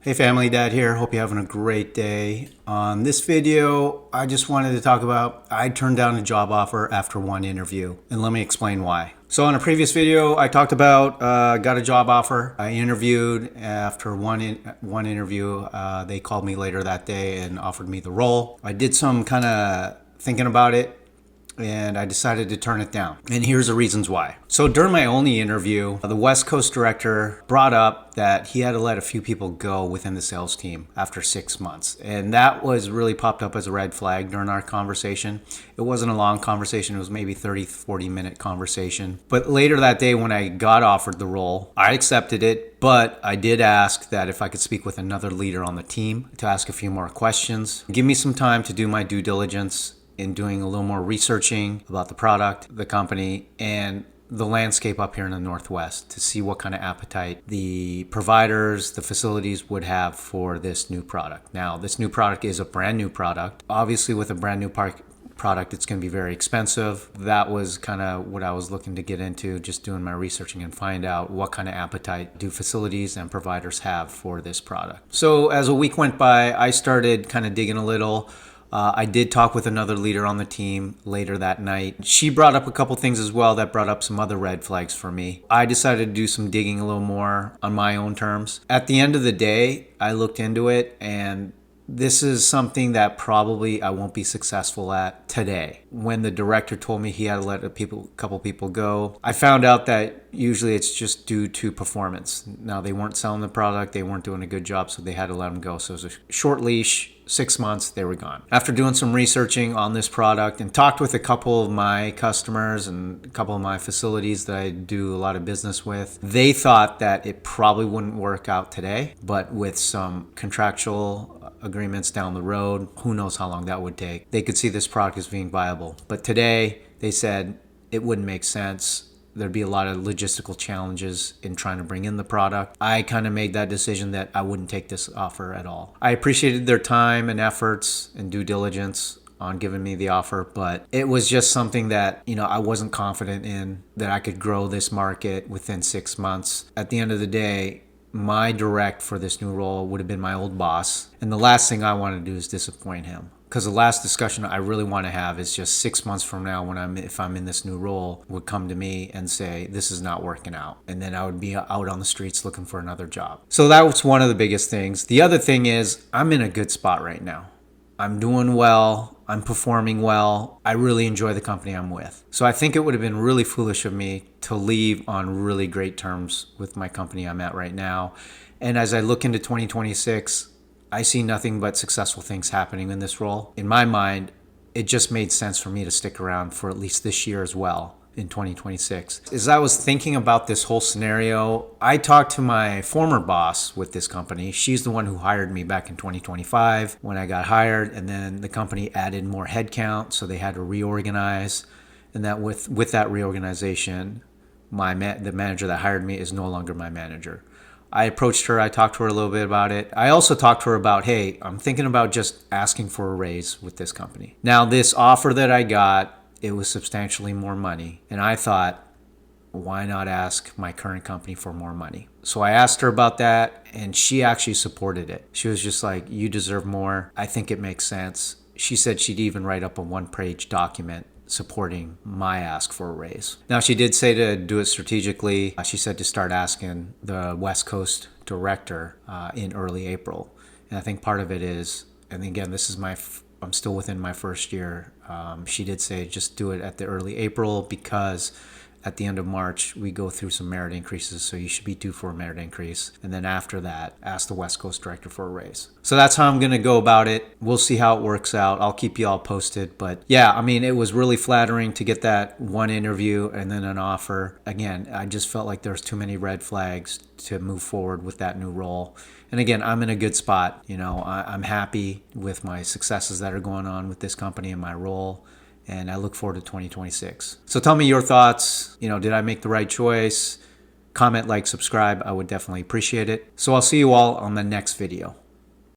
Hey family, Dad here. Hope you're having a great day. On this video, I just wanted to talk about I turned down a job offer after one interview, and let me explain why. So on a previous video, I talked about got a job offer. I interviewed after one interview. They called me later that day and offered me the role. I did some kind of thinking about it, and I decided to turn it down. And here's the reasons why. So during my only interview, the West Coast director brought up that he had to let a few people go within the sales team after 6 months. And that was really popped up as a red flag during our conversation. It wasn't a long conversation. It was maybe 30, 40-minute conversation. But later that day when I got offered the role, I accepted it. But I did ask that if I could speak with another leader on the team to ask a few more questions. Give me some time to do my due diligence in doing a little more researching about the product, the company, and the landscape up here in the Northwest to see what kind of appetite the providers, the facilities would have for this new product. Now, this new product is a brand new product. Obviously, with a brand new product, it's going to be very expensive. That was kind of what I was looking to get into, just doing my researching and find out what kind of appetite do facilities and providers have for this product. So as a week went by, I started kind of digging a little. I did talk with another leader on the team later that night. She brought up a couple things as well that brought up some other red flags for me. I decided to do some digging a little more on my own terms. At the end of the day, I looked into it, and this is something that probably I won't be successful at today. When the director told me he had to let a couple people go, I found out that usually it's just due to performance. Now, they weren't selling the product, they weren't doing a good job, so they had to let them go. So it was a short leash. 6 months, they were gone. After doing some researching on this product and talked with a couple of my customers and a couple of my facilities that I do a lot of business with, they thought that it probably wouldn't work out today, but with some contractual agreements down the road, who knows how long that would take, they could see this product as being viable. But today, they said it wouldn't make sense. There'd be a lot of logistical challenges in trying to bring in the product. I kind of made that decision that I wouldn't take this offer at all. I appreciated their time and efforts and due diligence on giving me the offer, but it was just something that, I wasn't confident in, that I could grow this market within 6 months. At the end of the day, my direct for this new role would have been my old boss. And the last thing I want to do is disappoint him. Because the last discussion I really want to have is just 6 months from now, if I'm in this new role, would come to me and say, this is not working out. And then I would be out on the streets looking for another job. So that was one of the biggest things. The other thing is I'm in a good spot right now. I'm doing well. I'm performing well. I really enjoy the company I'm with. So I think it would have been really foolish of me to leave on really great terms with my company I'm at right now. And as I look into 2026, I see nothing but successful things happening in this role. In my mind, it just made sense for me to stick around for at least this year as well in 2026. As I was thinking about this whole scenario, I talked to my former boss with this company. She's the one who hired me back in 2025 when I got hired, and then the company added more headcount, so they had to reorganize. And that with that reorganization, the manager that hired me is no longer my manager. I approached her. I talked to her a little bit about it. I also talked to her about, hey, I'm thinking about just asking for a raise with this company. Now, this offer that I got, it was substantially more money. And I thought, why not ask my current company for more money? So I asked her about that, and she actually supported it. She was just like, you deserve more. I think it makes sense. She said she'd even write up a one-page document supporting my ask for a raise. Now, she did say to do it strategically. She said to start asking the West Coast director in early April. And I think part of it is, and again, I'm still within my first year. She did say just do it at the early April because at the end of March, we go through some merit increases, so you should be due for a merit increase. And then after that, ask the West Coast director for a raise. So that's how I'm going to go about it. We'll see how it works out. I'll keep you all posted. But yeah, it was really flattering to get that one interview and then an offer. Again, I just felt like there was too many red flags to move forward with that new role. And again, I'm in a good spot. I'm happy with my successes that are going on with this company and my role. And I look forward to 2026. So tell me your thoughts. Did I make the right choice? Comment, like, subscribe. I would definitely appreciate it. So I'll see you all on the next video.